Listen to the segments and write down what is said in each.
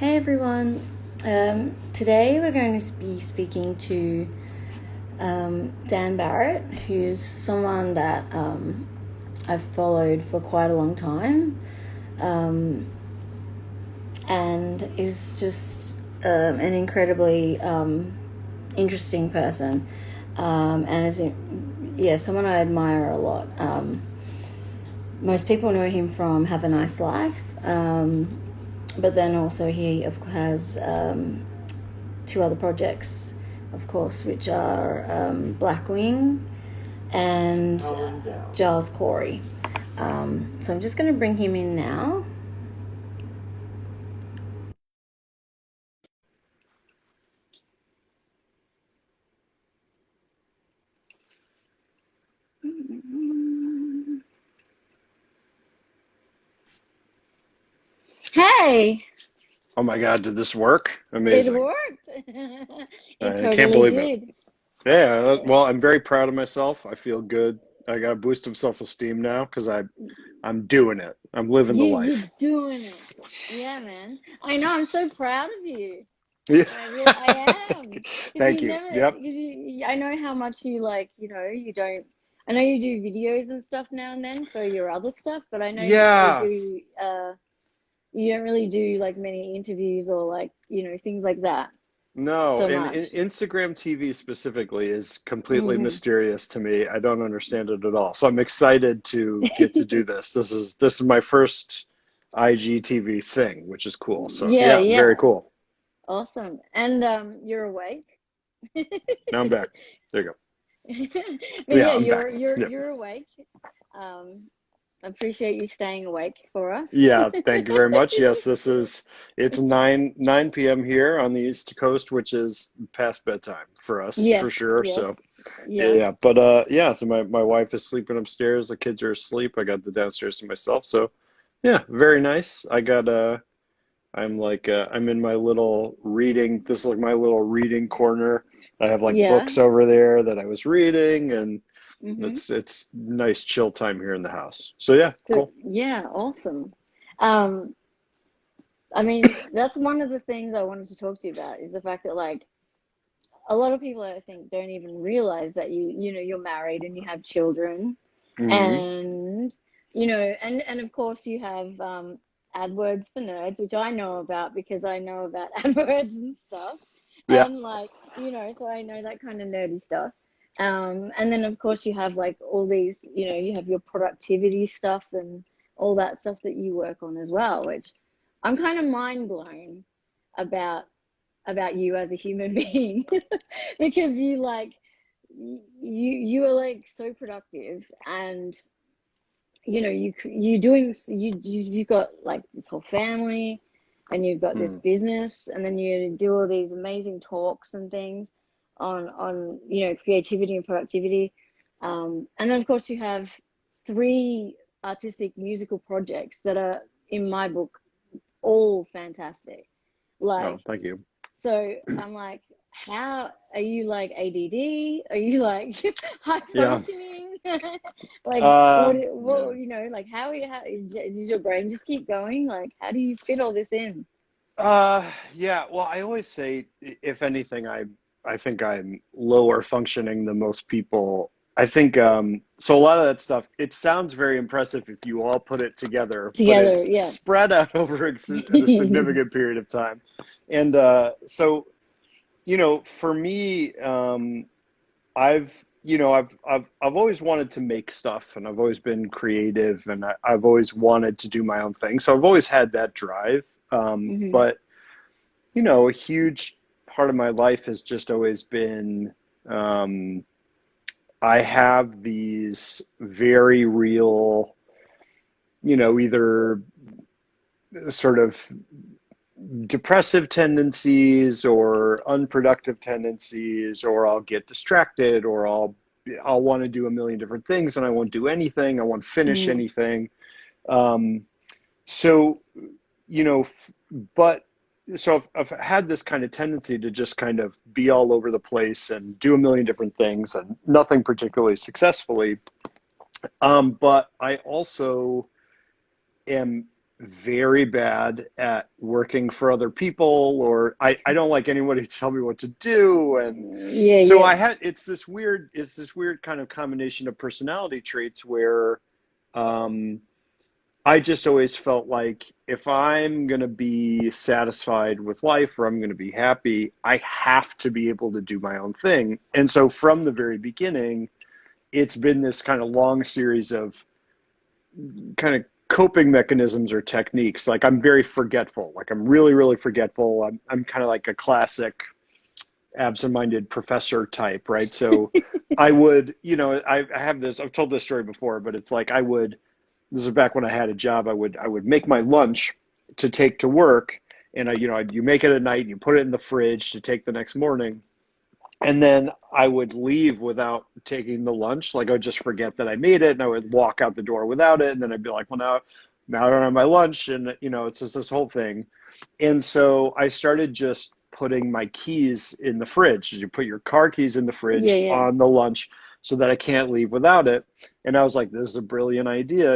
Hey everyone. Today we're going to be speaking to Dan Barrett, who's someone that I've followed for quite a long time, and is just an incredibly interesting person, and someone I admire a lot. Most people know him from Have a Nice Life. But then also he has two other projects, of course, which are Blackwing and Giles Corey. So I'm just going to bring him in now. Hey, Oh my God, did this work? it Amazing. worked. It I can't totally believe it. did. Yeah, well, I'm very proud of myself. I feel good. I got a boost of self-esteem now because I'm doing it. I'm living the You're life. doing it. Yeah, man. I know. I'm so proud of you. Yeah. I am, because Thank you you. never, Yep. because I know how much you like, you don't. I know you do videos and stuff now and then for your other stuff, but I know you don't really Yeah. do, you don't really do like many interviews or like, things like that No, so and much. Instagram TV specifically is completely Hmm. mysterious to me. I don't understand it at all. So I'm excited to get to do this. This is my first IGTV thing, which is cool. So Yeah, yeah, very yeah, cool. awesome. And you're awake. Now I'm back. There you But go. Yeah, yeah, I'm you're back. you're Yep. you're awake. Um, I appreciate you staying awake for us. Yeah, thank you very much. Yes, it's 9 p.m. here on the East Coast, which is past bedtime for us for Yes, sure. yes, So yeah. yeah, but yeah, so my wife is sleeping upstairs, the kids are asleep. I got the downstairs to myself. So yeah, very nice. I'm in my little reading, this is like my little reading corner. I have like Yeah. books over there that I was reading, and Mm-hmm. it's nice chill time here in the house. So yeah, Good. cool. Yeah, awesome. Um, I mean, that's one of the things I wanted to talk to you about is the fact that like a lot of people I think don't even realize that you're married and you have children Hmm. and and of course you have AdWords for Nerds, which I know about because I know about AdWords and stuff. Yeah. And like, so I know that kind of nerdy stuff. And then of course you have like all these, you have your productivity stuff and all that stuff that you work on as well, which I'm kind of mind blown about you as a human being because you are like so productive and you've got like this whole family and you've got this Hmm. business and then you do all these amazing talks and things on creativity and productivity, and then of course you have three artistic musical projects that are in my book all fantastic, like, Oh, thank you. so I'm like, how are you like ADD? Are you like high Yeah. functioning? Like, Yeah. like how does your brain just keep going? Like, how do you fit all this in? Yeah. Well, I always say, if anything, I think I'm lower functioning than most people. I think so. A lot of that stuff, it sounds very impressive if you all put it together, but Together, it's yeah. spread out over a significant period of time. And so, for me, I've always wanted to make stuff, and I've always been creative, and I've always wanted to do my own thing. So I've always had that drive. Hmm. But a huge part of my life has just always been, um, I have these very real, either sort of depressive tendencies or unproductive tendencies, or I'll get distracted, or I'll want to do a million different things and I won't do anything. I won't finish Mm. anything. Um, so, you know, but so I've had this kind of tendency to just kind of be all over the place and do a million different things and nothing particularly successfully. But I also am very bad at working for other people, or I don't like anybody to tell me what to do. And Yeah, so yeah. it's this weird kind of combination of personality traits where um, I just always felt like if I'm going to be satisfied with life or I'm going to be happy, I have to be able to do my own thing. And so from the very beginning, it's been this kind of long series of kind of coping mechanisms or techniques. Like I'm very forgetful. Like I'm really, really forgetful. I'm kind of like a classic absent-minded professor type, right? So I would, I have this, I've told this story before, but it's like this is back when I had a job. I would make my lunch to take to work, and you make it at night, and you put it in the fridge to take the next morning, and then I would leave without taking the lunch. Like I would just forget that I made it, and I would walk out the door without it, and then I'd be like, well, now I don't have my lunch, and it's just this whole thing. And so I started just putting my keys in the fridge. You put your car keys in the Yeah, fridge yeah. on the lunch so that I can't leave without it. And I was like, this is a brilliant idea.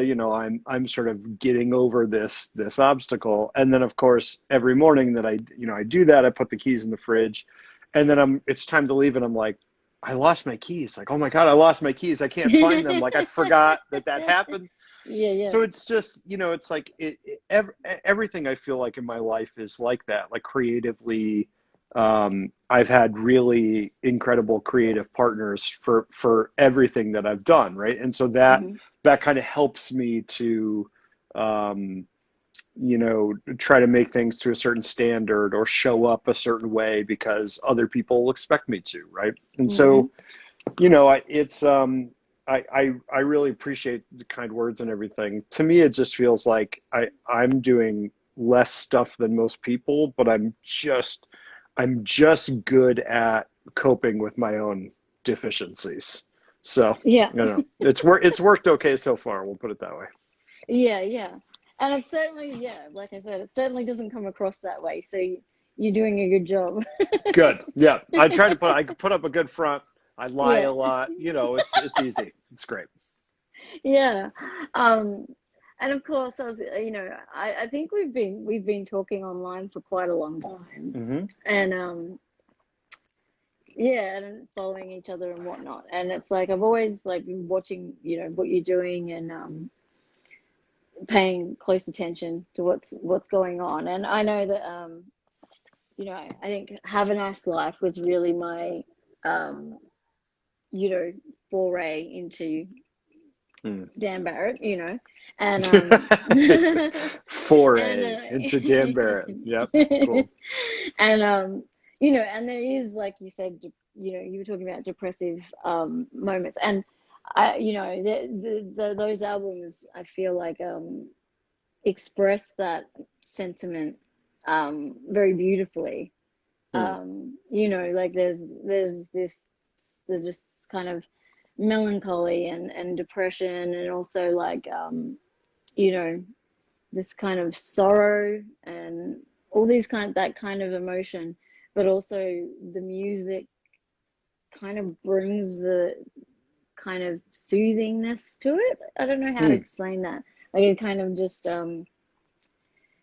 I'm sort of getting over this obstacle. And then of course, every morning that I do that, I put the keys in the fridge, and then it's time to leave, and I'm like, I lost my keys. Like, oh my God, I lost my keys. I can't find them. Like I forgot that happened. Yeah, yeah. So it's just, it's like everything I feel like in my life is like that. Like creatively, I've had really incredible creative partners for everything that I've done, right? And so Hmm. that kind of helps me to, um, try to make things to a certain standard or show up a certain way because other people will expect me to, right? And Hmm. so it's I really appreciate the kind words and everything. To me, it just feels like I'm doing less stuff than most people, but I'm just good at coping with my own deficiencies. So Yeah. I don't know. It's worked okay so far. We'll put it that way. Yeah, yeah. And it's certainly, yeah, like I said, it certainly doesn't come across that way. So you're doing a good job. Good. Yeah. I put up a good front. I lie Yeah. a lot. It's easy. It's great. Yeah. Um, and of course, I think we've been talking online for quite a long time, Hmm. and yeah, and following each other and whatnot. And it's like I've always like been watching, what you're doing, and paying close attention to what's going on. And I know that I think Have a Nice Life was really my um, you know, foray into Mm. Dan Barrett, and and Foray into Dan Barrett. Yep. Cool. and and there is, like you said, you were talking about depressive moments, and those albums, I feel like express that sentiment very beautifully. Mm. Like there's this kind of melancholy and depression, and also like you know this kind of sorrow and all these that kind of emotion, but also the music kind of brings the kind of soothingness to it. I don't know how to Mm. explain that. Like it kind of just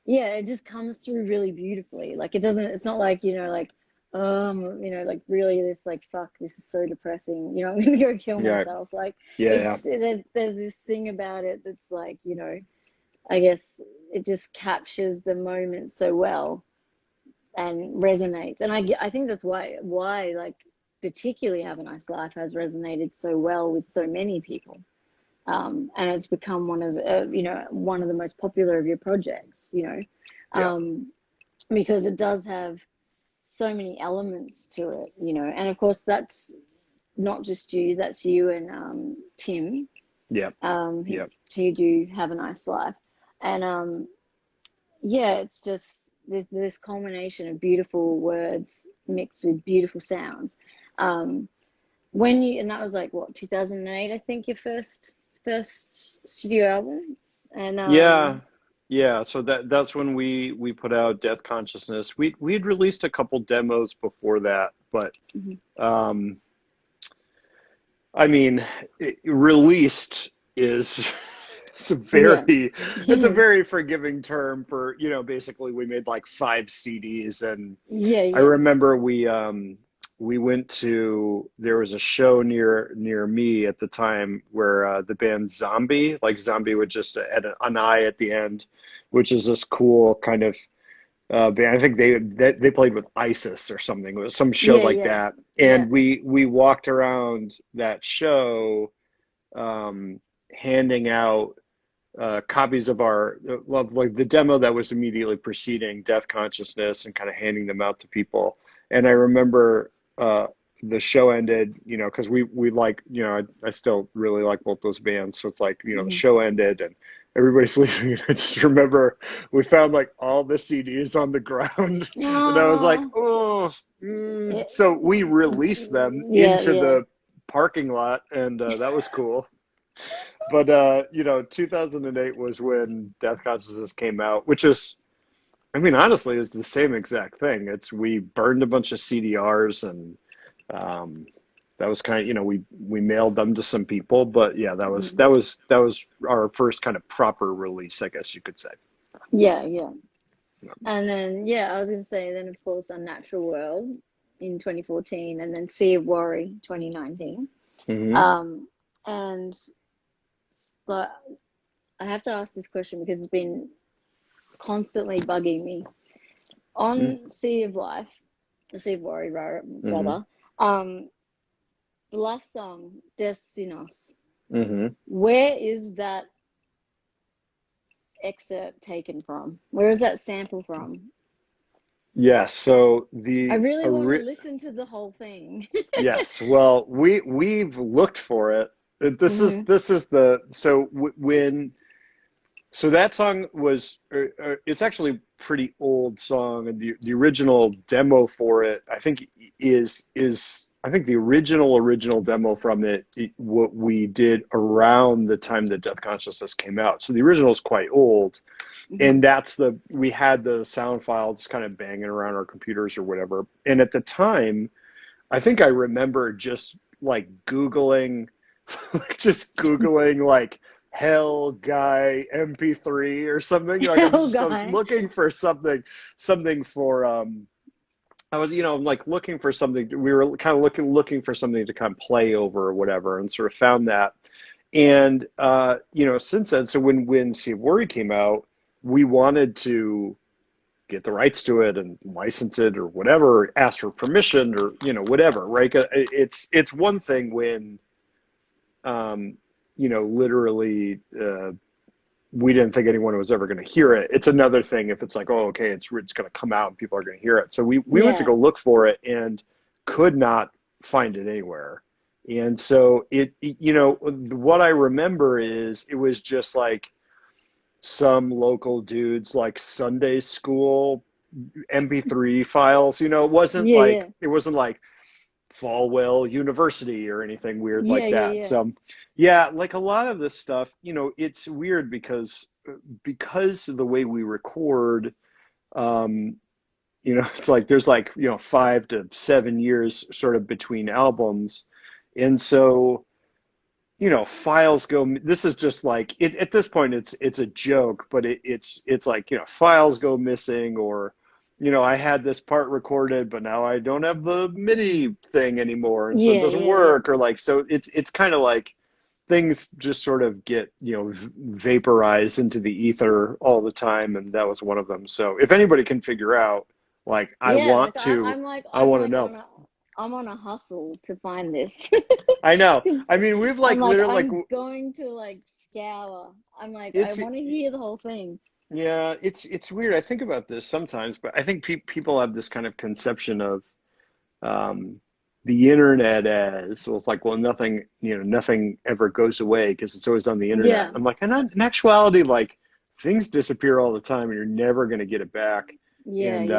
yeah, it just comes through really beautifully. Like it doesn't, it's not like, like really this like, fuck, this is so depressing. I'm gonna go kill Yeah. myself. Like Yeah. Yeah. there's this thing about it that's like, I guess it just captures the moment so well and resonates. And I think that's why like particularly Have a Nice Life has resonated so well with so many people. And it's become one of the most popular of your projects, Yeah. um, because it does have so many elements to it, and of course that's not just you, that's you and Tim, Yeah. who Yeah. do Have a Nice Life. And yeah, it's just this culmination of beautiful words mixed with beautiful sounds. Um, and that was like what, 2008, I think, your first studio album. And Yeah. Yeah. So that's when we put out Death Consciousness. We had released a couple demos before that, but mhm. um, I mean, released is It's a Yeah. it's a very forgiving term for, basically we made like 5 CDs. And Yeah, I yeah. remember we went to, there was a show near me at the time where the band Zombie, like Zombie would just add an I at the end, which is this cool kind of band. I think they played with ISIS or something. It was some show Yeah, like yeah. that. Yeah. And we walked around that show, um, handing out copies of like the demo that was immediately preceding Death Consciousness, and kind of handing them out to people. And I remember uh, the show ended, because we like, I still really like both those bands. So it's like, the Hmm. show ended and everybody's leaving. And I just remember we found like all the CDs on the ground, and I was like, Oh, oh, yeah, so we released them yeah, into yeah. the parking lot, and that was cool. But 2008 was when Death Consciousness came out, which is, I mean, honestly, is the same exact thing. It's we burned a bunch of CDRs, and um, that was kind of, we mailed them to some people. But yeah, Mhm. that was our first kind of proper release, I guess you could say. Yeah, yeah. And then, yeah, I was gonna say, then of course, Unnatural World in 2014, and then Sea of Worry 2019. Hmm. Um, and like, I have to ask this question because it's been constantly bugging me. On Sea of Life, the Sea of Worry, Hmm. rather, the last song, Destinos, Hmm. where is that excerpt taken from? Where is that sample from? Yes. So I really want to listen to the whole thing. yes. Well, we've looked for it. Hmm. This is the so when So that song was, it's actually a pretty old song, and the original demo for it, I think I think the original demo from what we did around the time that Death Consciousness came out. So the original is quite old, Hmm. and we had the sound files kind of banging around our computers or whatever. And at the time, I think I remember just like Googling, just Googling like Hell Guy MP3 or something. Like Hell, I was guy. looking for something for, I was, like looking for something. We were kind of looking for something to kind of play over or whatever, and sort of found that. And since then, so when Sea of Worry came out, we wanted to get the rights to it and license it or whatever, ask for permission or whatever, right? It's one thing when um, literally we didn't think anyone was ever going to hear it. It's another thing if it's like, oh, okay, it's going to come out and people are going to hear it. So we went to Yeah. go look for it and could not find it anywhere. And so what I remember is it was just like some local dudes like Sunday school MP3 files. Yeah, yeah. It wasn't like Falwell University or anything weird Yeah, like yeah, that. yeah. So yeah, like a lot of this stuff, it's weird because of the way we record, um, it's like there's like, 5 to 7 years sort of between albums. And so files go, this is just like at this point it's a joke, but it's like, files go missing, or I had this part recorded but now I don't have the MIDI thing anymore, and so it Yeah, doesn't yeah, yeah. work, or like, so it's kind of like things just sort of get, vaporized into the ether all the time, and that was one of them. So if anybody can figure out, like, Yeah, like I want to know. I'm on a hustle to find this. I know. 'Cause I mean, we've I'm like like, literally like I'm going to like scour. I'm like, I it's want to hear the whole thing. Yeah, it's weird. I think about this sometimes, but I think people have this kind of conception of um, the internet as, well, it's like, well, nothing ever goes away because it's always on the internet. Yeah, I'm like, in actuality, like, things disappear all the time, and you're never going to get it back. yeah, And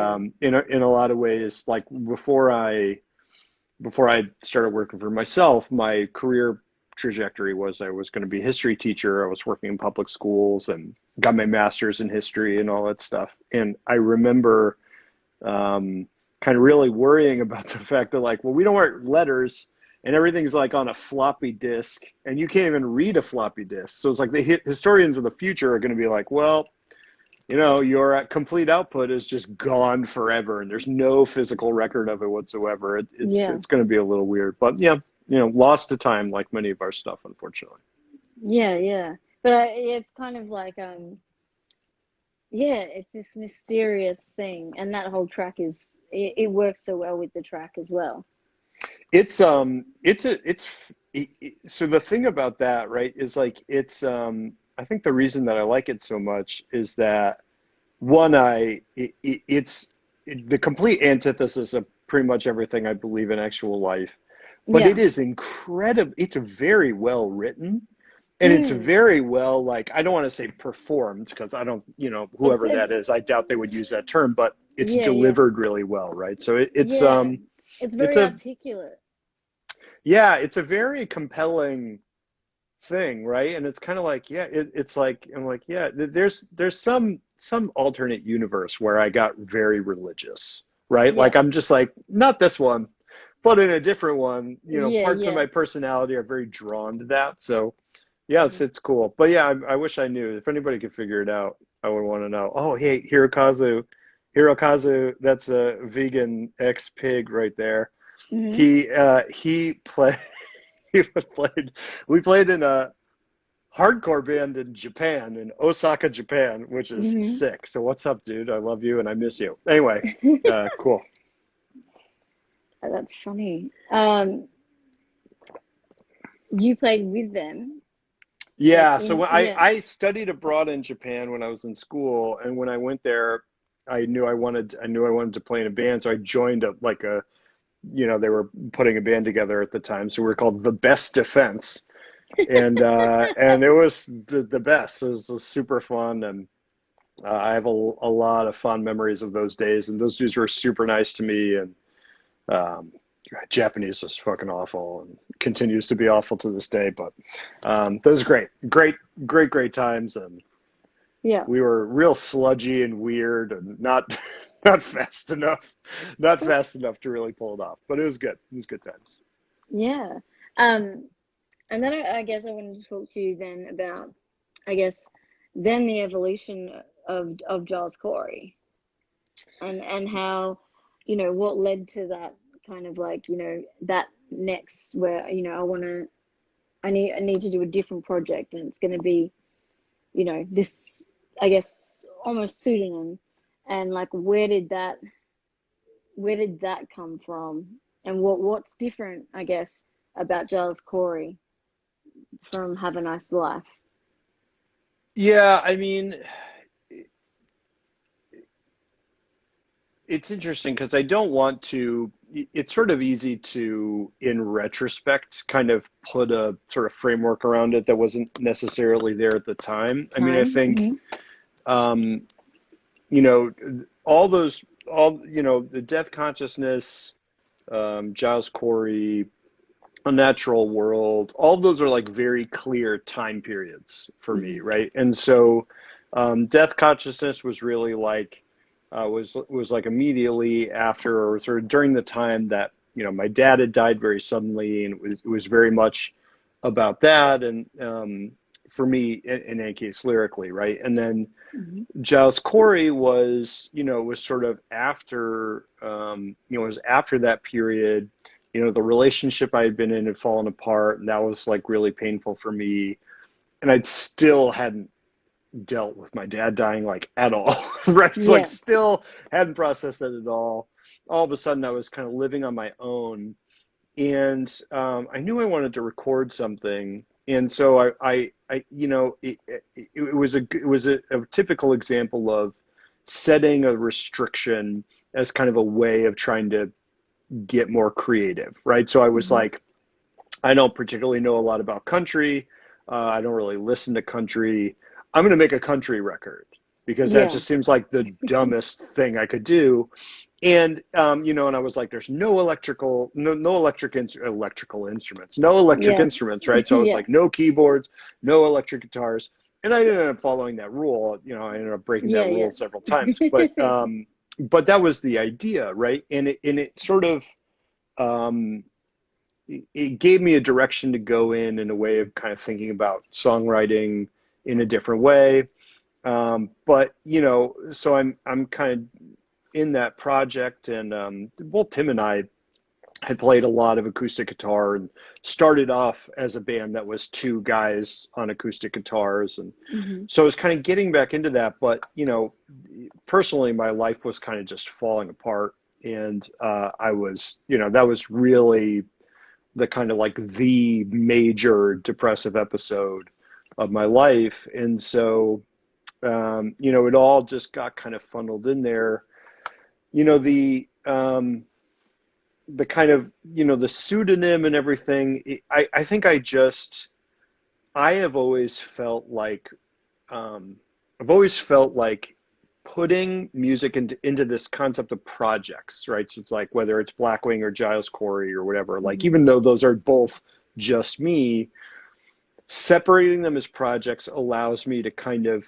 yeah. in a lot of ways, like before I started working for myself, my career trajectory was I was going to be a history teacher. I was working in public schools and got my master's in history and all that stuff. And I remember kind of really worrying about the fact that, like, well, we don't write letters, and everything's like on a floppy disk, and you can't even read a floppy disk. So it's like the historians of the future are going to be like, well, your complete output is just gone forever, and there's no physical record of it whatsoever. It's Yeah. it's going to be a little weird, but yeah, lost to time, like many of our stuff, unfortunately. Yeah, yeah. But it's kind of like yeah, it's this mysterious thing, and that whole track it works so well with the track as well. So the thing about that, right, is like I think the reason that I like it so much is that one, it's the complete antithesis of pretty much everything I believe in actual life, but it Yeah. is incredible. It's very well written, and it's Mm. very well, like, I don't want to say performed, because I don't, It's whoever that is, I doubt they would use that term, but it's yeah, yeah. delivered really well, right? So Yeah. It's it's very a articulate. yeah, it's a very compelling thing, right? And it's kind of like, yeah, it's like, I'm like, yeah, there's some alternate universe where I got very religious, right? Yeah. Like, I'm just like, not this one, but in a different one, Yeah, parts of yeah. my personality are very drawn to that. So yeah, Mhm. it's cool. But yeah, I wish I knew. If anybody could figure it out, I would want to know. Oh, hey, Hirokazu, that's a vegan ex-pig right there. Mhm. He played he played we played in a hardcore band in Japan, in Osaka, Japan, which is Mhm. sick. So what's up, dude? I love you and I miss you. Anyway, cool. That's funny. You played with them, like Yeah, so in when yeah. I studied abroad in Japan when I was in school, and when I went there, I knew I wanted to play in a band, so I joined they were putting a band together at the time, so we were called The Best Defense, and it was the best. It was super fun, and I have a lot of fond memories of those days, and those dudes were super nice to me, and um, Japanese is fucking awful and continues to be awful to this day. But those are great times, and Yeah. we were real sludgy and weird and not not fast enough to really pull it off. But it was good. It was good times. Yeah. Um, and then I guess I wanted to talk to you then about, I guess, then the evolution of Giles Corey and how, what led to that kind of like, that next where, I need to do a different project and it's going to be, this, I guess, almost pseudonym. And like, where did that come from? And what's different, I guess, about Giles Corey from Have a Nice Life? Yeah, I mean, it's interesting because I don't want to. It's sort of easy to, in retrospect, kind of put a sort of framework around it that wasn't necessarily there at the time. I mean, I Time? think, Hmm. um, you know, all those, the death consciousness, Giles Corey, Unnatural World, all of those are like very clear time periods for me, Hmm. right? And so, death consciousness was really like was like immediately after, or sort of during the time that my dad had died very suddenly, and it was very much about that, and for me, in any case, lyrically, right? And then Hmm. Giles Corey was sort of after, it was after that period. The relationship I had been in had fallen apart, and that was like really painful for me. And I still hadn't dealt with my dad dying like at all, right? It's like Yeah. still hadn't processed it at all. All of a sudden, I was kind of living on my own, and I knew I wanted to record something, and so it was a typical example of setting a restriction as kind of a way of trying to get more creative, right? So I was Hmm. like, I don't particularly know a lot about country. I don't really listen to country. I'm going to make a country record because that Yeah. just seems like the dumbest thing I could do. And and I was like, there's no electrical instruments, no electric Yeah. instruments, right? So I was Yeah. like, no keyboards, no electric guitars. And I ended up following that rule. I ended up breaking that Yeah. rule Yeah. several times. But that was the idea, right? And it sort of, um, it gave me a direction to go in a way of kind of thinking about songwriting in a different way. But so I'm kind of in that project, and both Tim and I had played a lot of acoustic guitar and started off as a band that was two guys on acoustic guitars. And Hmm. so I was kind of getting back into that. But, personally, my life was kind of just falling apart. And I was, that was really the kind of like the major depressive episode of my life. And so, it all just got kind of funneled in there. You know, the kind of the pseudonym and everything, I think I have always felt like um, I've always felt like putting music into this concept of projects, right? So it's like whether it's Blackwing or Giles Corey or whatever, like Hmm. even though those are both just me, separating them as projects allows me to kind of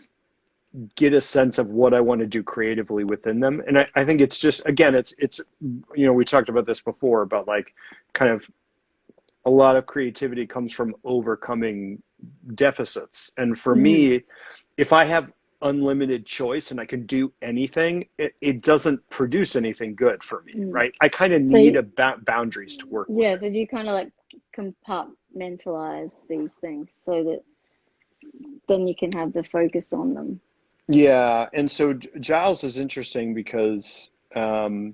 get a sense of what I want to do creatively within them. And I think it's just, again, it's we talked about this before about like kind of a lot of creativity comes from overcoming deficits. And for Hmm. me, if I have unlimited choice and I can do anything, it doesn't produce anything good for me, Mm. right? I kind of So need boundaries to work yeah, within. so do you kind of like compartmentalize these things so that then you can have the focus on them? Yeah, and so Giles is interesting because my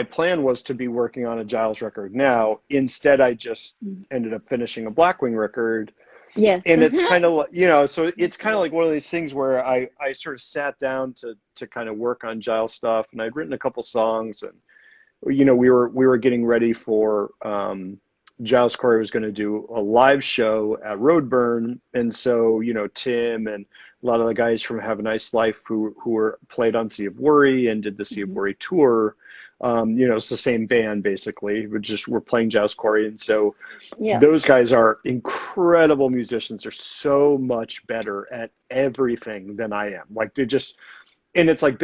plan was to be working on a Giles record now. Instead, I just Mm. ended up finishing a Blackwing record, Yes. and it's kind of like, so it's kind of Yeah. like one of these things where I sort of sat down to kind of work on Giles stuff, and I'd written a couple songs, and we were getting ready for Giles Corey was going to do a live show at Roadburn, and so Tim and a lot of the guys from Have a Nice Life who were played on Sea of Worry and did the Sea of Hmm. Worry tour. It's the same band basically, we're playing Giles Corey, and so Yeah. those guys are incredible musicians. They're so much better at everything than I am. Like they just and it's like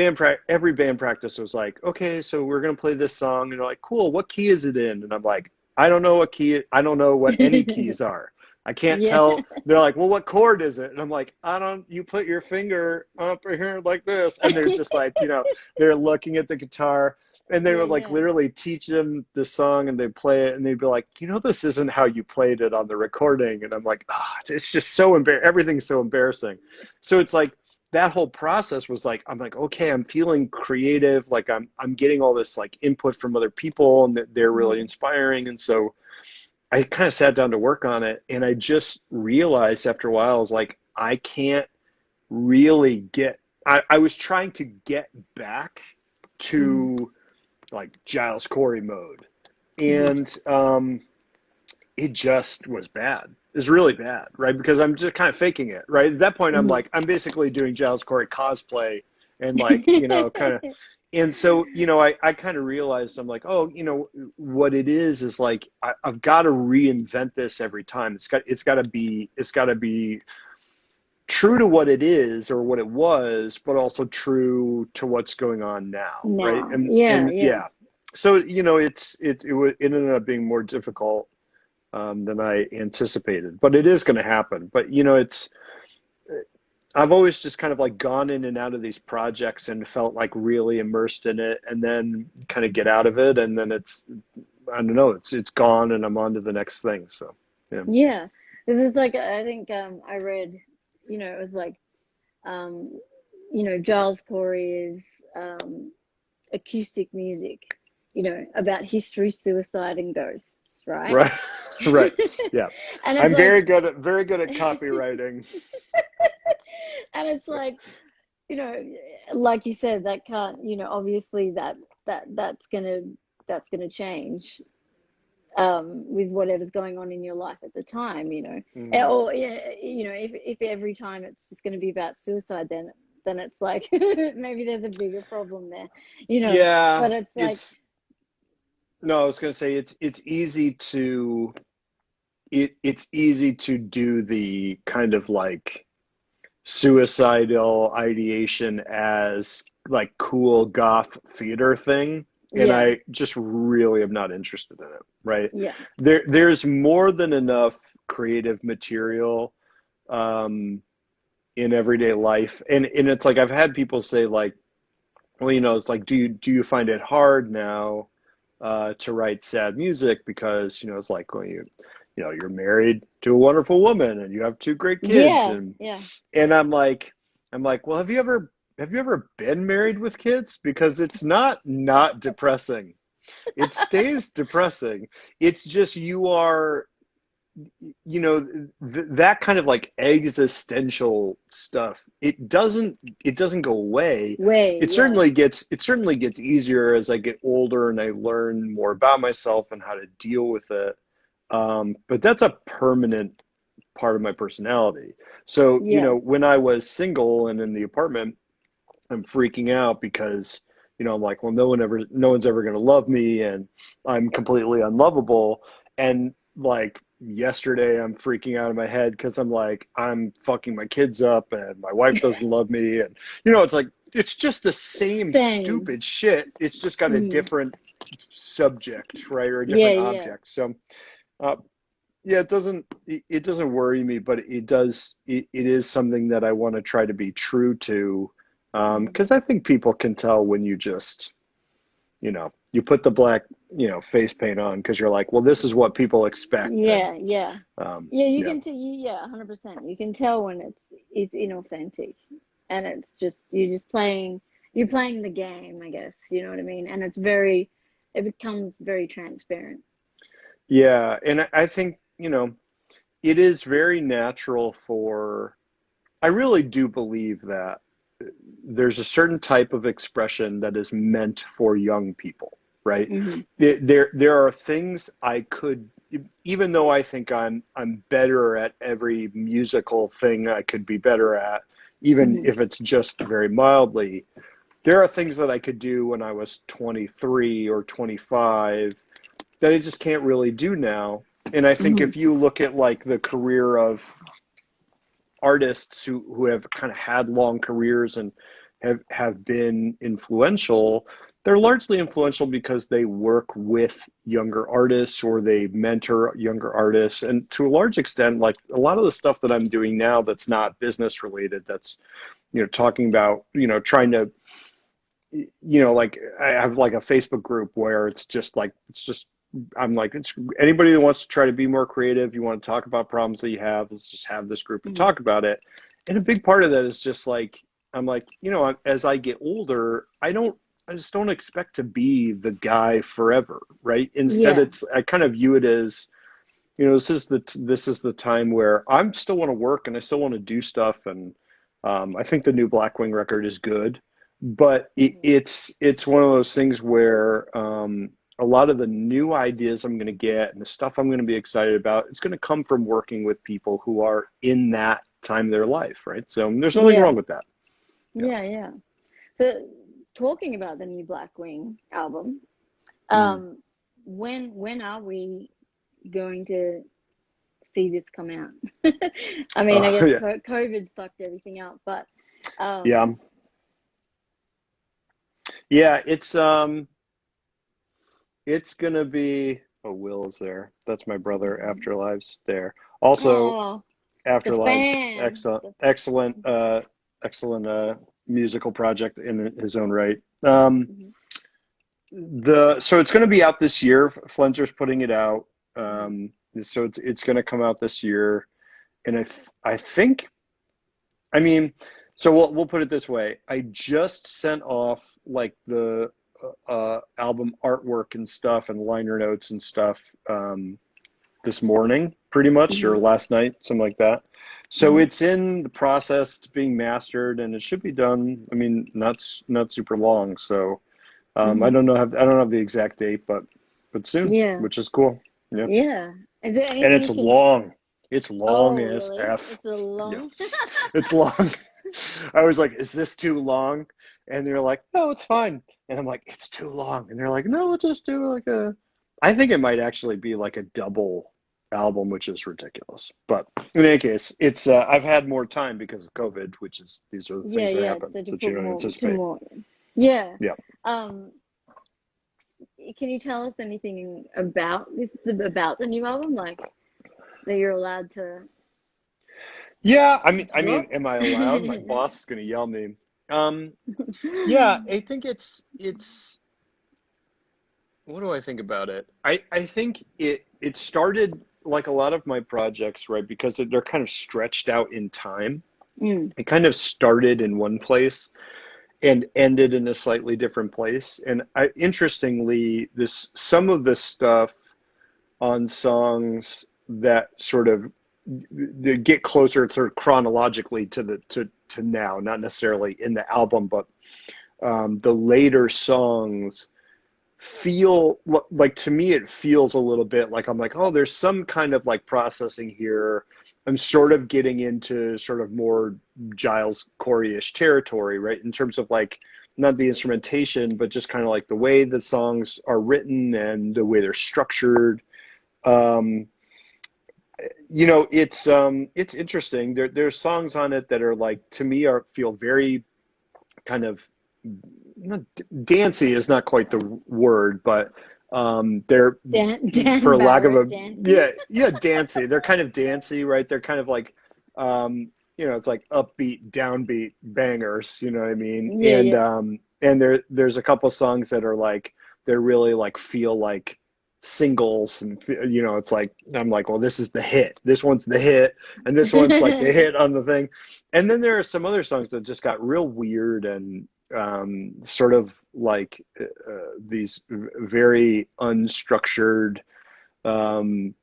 every band practice was like, okay, so we're gonna play this song, and they're like, cool, what key is it in? And I'm like, I don't know what any keys are. I can't Yeah. tell. They're like, well, what chord is it? And I'm like, I don't. You put your finger up here like this, and they're just like, they're looking at the guitar, and they Yeah, would like yeah. literally teach them the song, and they play it, and they'd be like, this isn't how you played it on the recording, and I'm like, it's just so everything's so embarrassing. So it's like that whole process was like, I'm like, okay, I'm feeling creative, like I'm getting all this like input from other people, and they're really Hmm. inspiring. And so I kind of sat down to work on it, and I just realized after a while, I was like, I can't really I was trying to get back Hmm. to like Giles Corey mode, Hmm. and it just was bad. It's really bad, right? Because I'm just kind of faking it, right? At that point, I'm Hmm. like, I'm basically doing Giles Corey cosplay, and like, kind of. And so, I kind of realized, I'm like, oh, what it is like I've got to reinvent this every time. It's got to be true to what it is or what it was, but also true to what's going on now, right? Now. And Yeah, and yeah. yeah, so it ended up being more difficult than I anticipated. But it is going to happen. But I've always just kind of like gone in and out of these projects and felt like really immersed in it, and then kind of get out of it, and then I don't know, it's gone, and I'm on to the next thing. So yeah, Yeah. This is like I think I read, it was like um, Giles Corey is acoustic music, about history, suicide, and ghosts, right? right, right, yeah. And it's I'm like, very good at copywriting. and it's like, like you said, that can't, obviously that's gonna change with whatever's going on in your life at the time, Mm. or yeah, if every time it's just going to be about suicide, then it's like maybe there's a bigger problem there, Yeah, but it's like, it's no, I was going to say it's easy to do the kind of like suicidal ideation as like cool goth theater thing. and Yeah. I just really am not interested in it, right? Yeah. There's more than enough creative material um, in everyday life, and it's like I've had people say like, well, it's like, do you find it hard now to write sad music because it's like when you're married to a wonderful woman and you have two great kids, Yeah. and Yeah. I'm like, well, have you ever been married with kids? Because it's not depressing. It stays depressing. It's just you are, that kind of like existential stuff. It doesn't go away. Way. It Yeah. certainly gets easier as I get older and I learn more about myself and how to deal with it. But that's a permanent part of my personality. So, Yeah. when I was single and in the apartment, I'm freaking out because, I'm like, well, no one's ever going to love me and I'm completely unlovable. And like yesterday, I'm freaking out in my head because I'm like, I'm fucking my kids up and my wife doesn't love me. And, it's like, it's just the same Same. stupid shit. It's just got a Mm. different subject, right? Or a Yeah. different Yeah. object. So, uh, yeah, it doesn't worry me, but it is something that I want to try to be true to, Mm. because I think people can tell when you just, you put the black, face paint on because you're like, well, this is what people expect, and Yeah. Yeah. um, Yeah. You yeah, can tell. Yeah. 100%. You can tell when it's inauthentic, and it's just you're playing the game. I guess you know what I mean. And it becomes very transparent. yeah, and I think it is very natural I really do believe that there's a certain type of expression that is meant for young people, right? Hmm. There are things I could, even though I think I'm better at every musical thing I could be better at, even Hmm. if it's just very mildly. There are things that I could do when I was 23 or 25 that I just can't really do now. And I think Hmm. if you look at like the career of artists who have kind of had long careers and have been influential, they're largely influential because they work with younger artists or they mentor younger artists. And to a large extent, like a lot of the stuff that I'm doing now that's not business related, that's, talking about, trying to, like I have like a Facebook group where it's just I'm like, it's anybody that wants to try to be more creative, you want to talk about problems that you have, let's just have this group and Hmm. talk about it. And a big part of that is just like, I'm like, as I get older, I just don't expect to be the guy forever, right? Instead, Yeah. I kind of view it as, this is the time where I'm still want to work and I still want to do stuff. And I think the new Blackwing record is good, but Hmm. it's one of those things where a lot of the new ideas I'm going to get and the stuff I'm going to be excited about, it's going to come from working with people who are in that time of their life, right? So there's nothing Yeah. wrong with that. Yeah. Yeah. Yeah. So, talking about the new Blackwing album, Mm. um, when are we going to see this come out? I mean, I guess Yeah. COVID's fucked everything up, but Yeah. um, Yeah. It's gonna be. Oh, Will's there. That's my brother. Afterlives there. Also, oh, the Afterlives, fan. excellent, The excellent, excellent musical project in his own right. Mhm. So it's going to be out this year. Flenser's putting it out. Mhm. So it's going to come out this year, and I think, I mean, so we'll put it this way. I just sent off like the album artwork and stuff and liner notes and stuff this morning, pretty much, or Mhm. last night, something like that. So Mhm. it's in the process, it's being mastered, and it should be done. I mean, not super long. So I Mhm. don't have the exact date, but soon, Yeah. which is cool. Yeah, Yeah. Is there and anything it's you can? long. It's long Oh, as really? f. It's a Yeah, long. it's long. I was like, "Is this too long?" And they're like, "No, it's fine." And I'm like, "It's too long." And they're like, "No, we'll just do like a." I think it might actually be like a double album, which is ridiculous. But in any case, it's I've had more time because of COVID, which is these are the Yeah. things that Yeah. happen So to that you put don't more, to anticipate. more. Yeah. Yeah. Um. can you tell us anything about about the new album, like that you're allowed Yeah, to I mean, drop? am I allowed? My boss is gonna yell at me. Um, yeah, I think it's what do I think about it? I think it started like a lot of my projects, right? Because they're kind of stretched out in time. Mm, It kind of started in one place and ended in a slightly different place. And interestingly, this some of the stuff on songs that sort of they get closer sort of chronologically to to now, not necessarily in the album, but the later songs feel like, to me it feels a little bit like I'm like, oh, there's some kind of like processing here. I'm sort of getting into sort of more Giles Corey-ish territory, right? In terms of like not the instrumentation, but just kind of like the way the songs are written and the way they're structured. Um, it's interesting. There's songs on it that are like, to me, are feel very kind of not, dancey is not quite the word, but they're, Dan for lack of Barrett a, dancing. yeah, dancey. They're kind of dancey, right? They're kind of like it's like upbeat, downbeat bangers, you know what I mean? Yeah, yeah. And there's a couple songs that are like, they're really like feel like singles, and it's like, I'm like, well, this is the hit. This one's the hit, and this one's like the hit on the thing. And then there are some other songs that just got real weird and sort of like these very unstructured, um,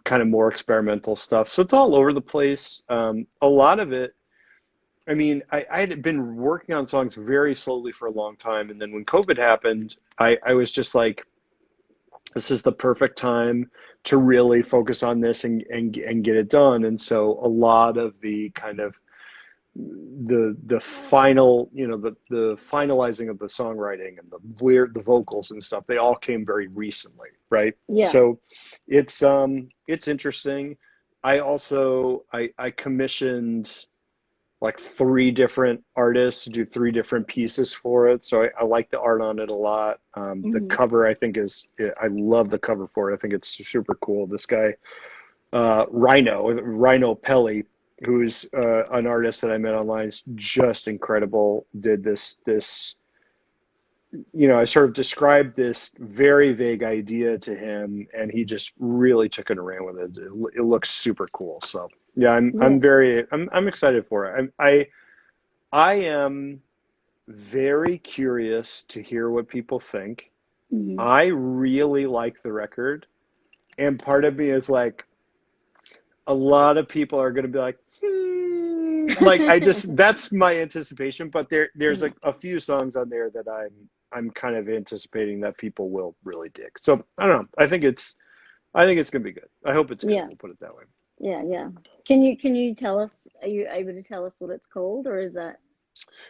kind of more experimental stuff. So it's all over the place. A lot of it, I mean, I had been working on songs very slowly for a long time. And then when COVID happened, I was just like, this is the perfect time to really focus on this and get it done. And so a lot of the kind of the final, the finalizing of the songwriting and the vocals and stuff, they all came very recently, right? Yeah. So it's interesting. I commissioned like three different artists to do three different pieces for it, so I like the art on it a lot. The Hmm. cover, I think, I love the cover for it. I think it's super cool. This guy, Rhino Pelly, who's an artist that I met online, is just incredible. Did this, I sort of described this very vague idea to him, and he just really took it and ran with it. It looks super cool. So yeah, Yeah. I'm excited for it. I am very curious to hear what people think. Hmm. I really like the record, and part of me is like, a lot of people are going to be like, like, that's my anticipation. But there's Yeah. a few songs on there that I'm kind of anticipating that people will really dig. So I don't know. I think it's going to be good. I hope it's good. Yeah. We'll put it that way. Yeah. Yeah. Can you tell us? Are you able to tell us what it's called, or is that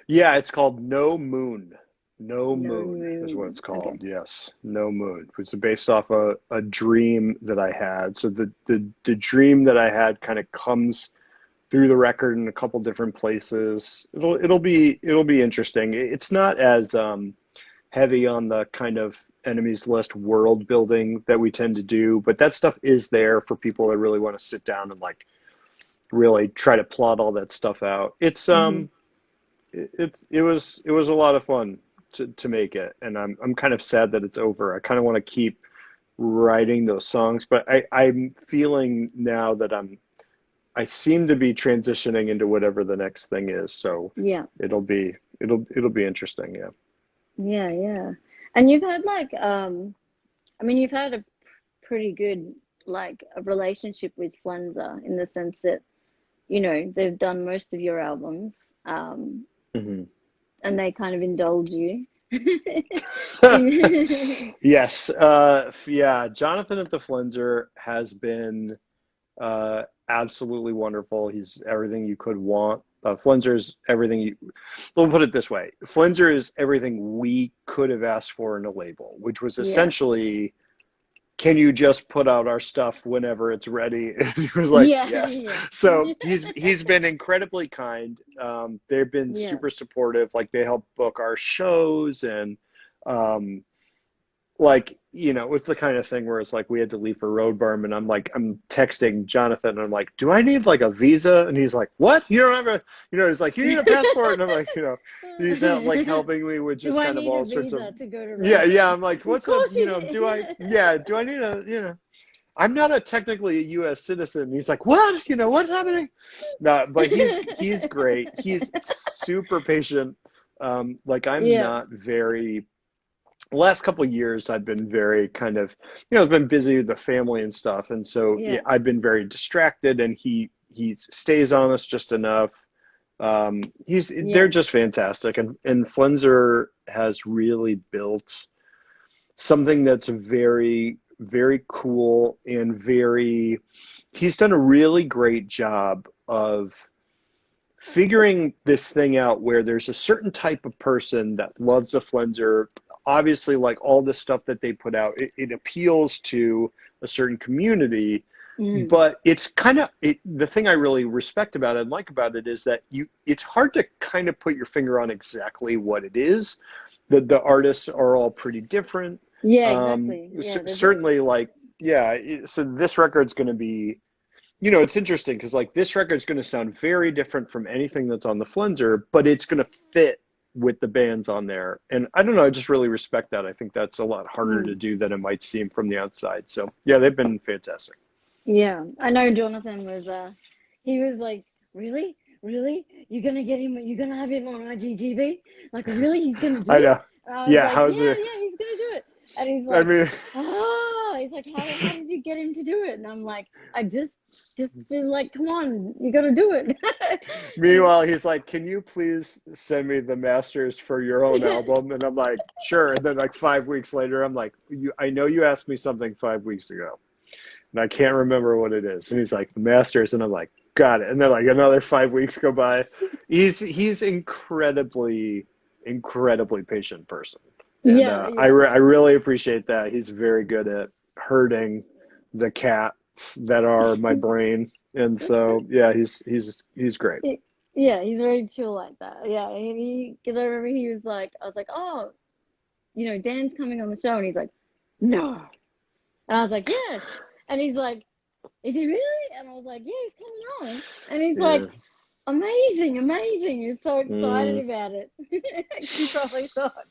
Yeah, it's called No Moon. No No Moon is what Moon? it's Okay. called. Yes, No Moon, which is based off a dream that I had. So the dream that I had kind of comes through the record in a couple different places. It'll be interesting. It's not as heavy on the kind of enemies list world building that we tend to do, but that stuff is there for people that really want to sit down and like really try to plot all that stuff out. Hmm. It was a lot of fun to make it, and I'm kind of sad that it's over. I kind of want to keep writing those songs, but I'm feeling now that I seem to be transitioning into whatever the next thing is. So Yeah. it'll be interesting. Yeah. Yeah. Yeah. And you've had like I mean, you've had a pretty good like a relationship with Flenser in the sense that they've done most of your albums, Hmm. and they kind of indulge you. In Yes. Yeah. Jonathan at the Flenser has been absolutely wonderful. He's everything you could want. Flenser is everything you. We'll put it this way: Flenser is everything we could have asked for in a label, which was Yeah. essentially, can you just put out our stuff whenever it's ready? And he was like, Yeah. yes. Yeah. So he's been incredibly kind. They've been Yeah. super supportive. Like, they help book our shows, and um, like, you know, it's the kind of thing where it's like we had to leave for Road Burn, and I'm texting Jonathan, and I'm like, do I need like a visa? And he's like, what? You don't have a, you know, he's like, you need a passport, and I'm like, you know, he's not like helping me with Do just I kind of need a all sorts of, visa to go to yeah, yeah. Redburn? I'm like, Of what's a, course you you know, do I, did. yeah, do I need a, you know, I'm not a technically a U.S. citizen. And he's like, what? You know, what's happening? No, but he's great. He's super patient. Like I'm Yeah, not very. The last couple of years, I've been very kind of, you know, I've been busy with the family and stuff, and so yeah, yeah, I've been very distracted. And he stays on us just enough. They're yeah, just fantastic, and Flenser has really built something that's very, very cool and very, he's done a really great job of figuring this thing out where there's a certain type of person that loves the Flenser. Obviously, like all the stuff that they put out, it appeals to a certain community, mm, but it's kind of the thing I really respect about it and like about it is that it's hard to kind of put your finger on exactly what it is. The artists are all pretty different. yeah, exactly. Yeah, there's a, Certainly, like, yeah, so this record's going to be, you know, it's interesting because like this record's going to sound very different from anything that's on the Flenser, but it's going to fit with the bands on there. And I don't know, I just really respect that. I think that's a lot harder to mm, do than it might seem from the outside. So yeah, they've been fantastic. yeah. I know Jonathan was he was like, really? Really? You're gonna get him, you're gonna have him on IGTV? Like, really? He's gonna do I it? know. And I was Yeah, like, how's yeah, it? yeah, he's gonna do it. And he's I like, mean, oh, he's like, how did you get him to do it? And I'm like, I just been like, come on, you gotta do it. And meanwhile, he's like, "Can you please send me the masters for your own album?" And I'm like, "Sure." And then like 5 weeks later, I'm like, I know you asked me something 5 weeks ago, and I can't remember what it is." And he's like, "The masters," and I'm like, "Got it." And then like another 5 weeks go by. He's incredibly patient person, and yeah, yeah. I really appreciate that. He's very good at herding the cats that are my brain, and so yeah, he's great. Yeah, he's very chill like that. Yeah, and because I remember he was like, I was like, oh, Dan's coming on the show, and he's like, no, and I was like, yes, and he's like, is he really? And I was like, yeah, he's coming on, and he's like, Yeah. amazing, amazing. He's so Mm. excited about it. He probably thought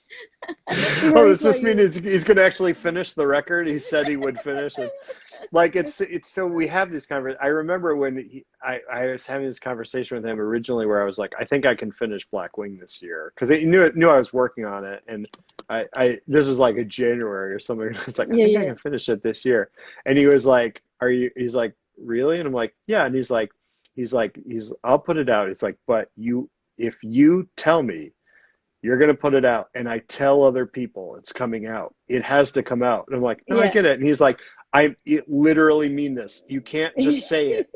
he Oh, probably does thought this mean you. he's going to actually finish the record? He said he would finish it. Like it's so we have this conversation. I remember when I was having this conversation with him originally, where I was like, I think I can finish Black Wing this year because he knew I was working on it, and I this was like a January or something. It's like I Yeah, think I yeah, can finish it this year, and he was like, "Are you?" He's like, "Really?" And I'm like, "Yeah," and he's I'll put it out. It's like, but if you tell me you're going to put it out and I tell other people it's coming out, it has to come out. And I'm like, no, I yeah. get it. And he's like, I literally mean this. You can't just say it.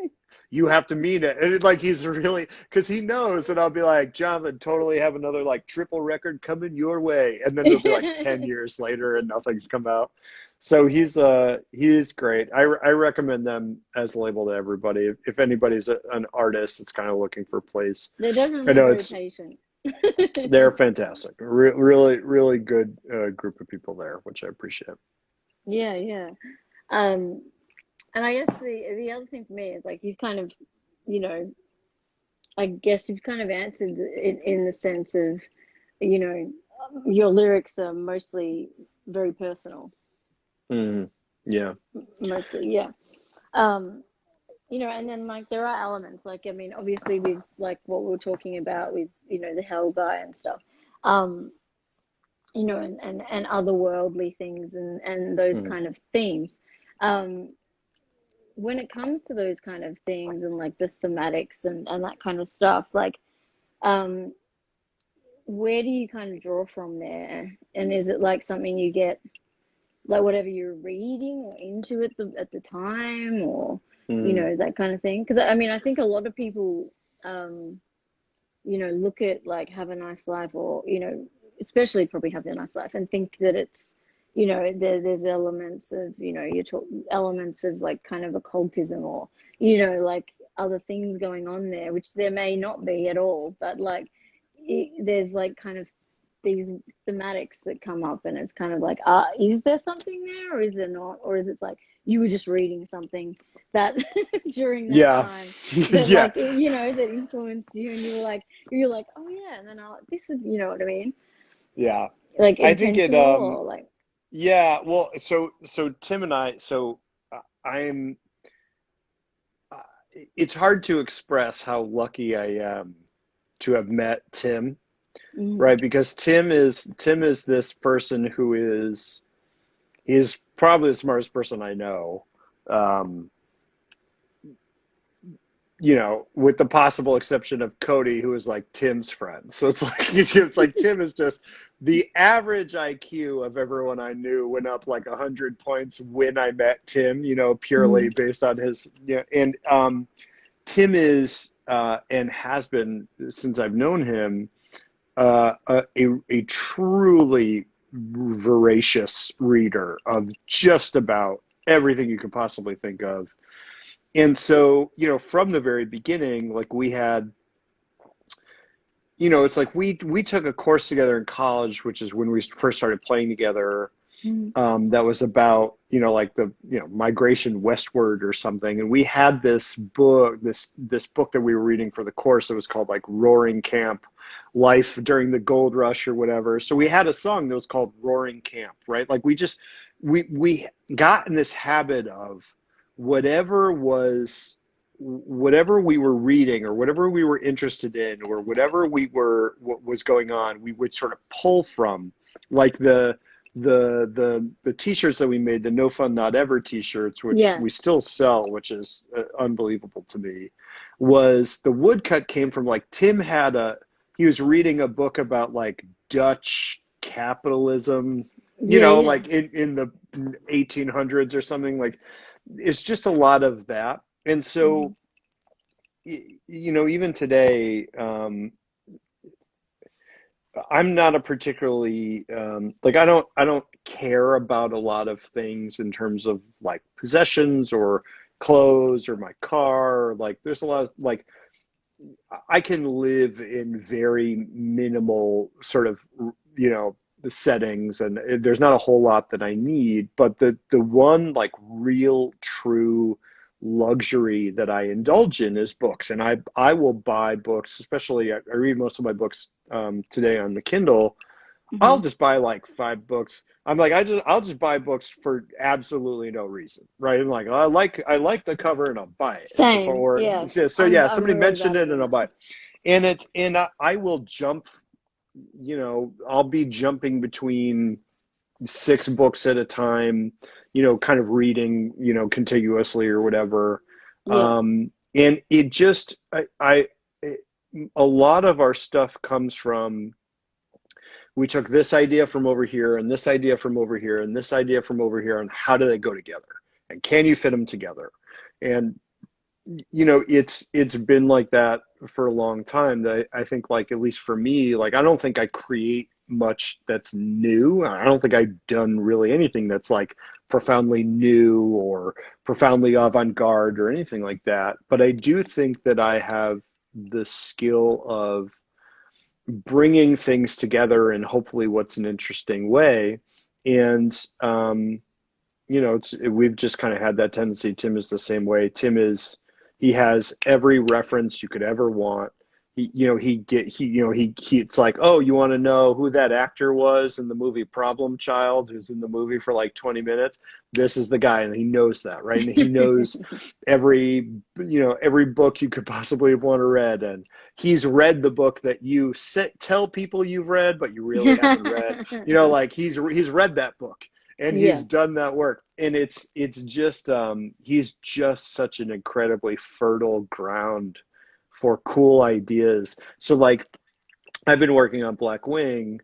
You have to mean it. And like, he's really, because he knows that I'll be like, Jonathan, totally have another like triple record coming your way. And then it'll be like 10 years later and nothing's come out. So he's great. I recommend them as a label to everybody. If anybody's an artist that's kind of looking for a place, They're I definitely know very it's patient. they're fantastic. Really, really good group of people there, which I appreciate. Yeah, yeah. Um, and I guess the other thing for me is like you've kind of, you know, I guess you've kind of answered in the sense of, you know, your lyrics are mostly very personal, Mm, yeah. mostly, yeah. Um, and then like there are elements like I mean, obviously with like what we are talking about with the Hell guy and stuff, um, and otherworldly things and those Mm, kind of themes. Um, when it comes to those kind of things and like the thematics and that kind of stuff, like um where do you kind of draw from there? And is it like something you get like whatever you're reading or into at the time or mm, that kind of thing? Because I mean I think a lot of people um look at like Have a Nice Life or especially probably Have a Nice Life and think that it's there's elements of you talk elements of like kind of occultism or like other things going on there which there may not be at all but like there's like kind of these thematics that come up, and it's kind of like, is there something there, or is there not, or is it like you were just reading something that during that Yeah. time that Yeah. like you know that influenced you, and you're like, oh yeah, and then this is, you know what I mean, Yeah. like I think it intentional or like. yeah, well, so Tim and I, so I'm uh, it's hard to express how lucky I am to have met Tim, Mm, right? Because Tim is this person who he's probably the smartest person I know. Um, with the possible exception of Cody, who is like Tim's friend. So it's like it's like Tim is just the average IQ of everyone I knew went up like 100 points when I met Tim. Purely mm, based on his. And Tim is and has been since I've known him a truly voracious reader of just about everything you could possibly think of. And so, from the very beginning, like we had, it's like we took a course together in college, which is when we first started playing together. mm, That was about, like the, migration westward or something. And we had this book that we were reading for the course that was called like Roaring Camp, Life During the Gold Rush or whatever. So we had a song that was called Roaring Camp, right? Like we got in this habit of whatever was whatever we were reading or whatever we were interested in or whatever what was going on, we would sort of pull from, like the t-shirts that we made, the No Fun Not Ever t-shirts, which yeah. we still sell, which is unbelievable to me. Was the woodcut came from, like, he was reading a book about like Dutch capitalism, Yeah, yeah. like in the 1800s or something. Like, it's just a lot of that. And Mm, so, even today, I'm not a particularly like I don't care about a lot of things in terms of like possessions or clothes or my car. Like, there's a lot of, like, I can live in very minimal sort of, the settings, and there's not a whole lot that I need. But the one like real true luxury that I indulge in is books, and I will buy books. Especially, I read most of my books today on the Kindle. I'll mm-hmm. just buy like 5 books. I'm like, I'll just buy books for absolutely no reason, right? I'm like, I like the cover and I'll buy it. Same, yeah. So yeah, I'm somebody really mentioned bad at it and I'll that. buy it. And I will jump, I'll be jumping between 6 books at a time, kind of reading, contiguously or whatever. Yeah. And it just, a lot of our stuff comes from, we took this idea from over here and this idea from over here and this idea from over here, and how do they go together? And can you fit them together? And it's been like that for a long time. That I think, like, at least for me, like, I don't think I create much that's new. I don't think I've done really anything that's like profoundly new or profoundly avant-garde or anything like that. But I do think that I have the skill of bringing things together in hopefully what's an interesting way. And we've just kind of had that tendency. Tim is the same way. He has every reference you could ever want. It's like, oh, you want to know who that actor was in the movie Problem Child, who's in the movie for like 20 minutes? This is the guy, and he knows that, right? And he knows every book you could possibly have want to read, and he's read the book that you tell people you've read, but you really haven't read. Like, he's read that book, and Yeah. he's done that work, and it's just he's just such an incredibly fertile ground for cool ideas. So, like, I've been working on Black Wing,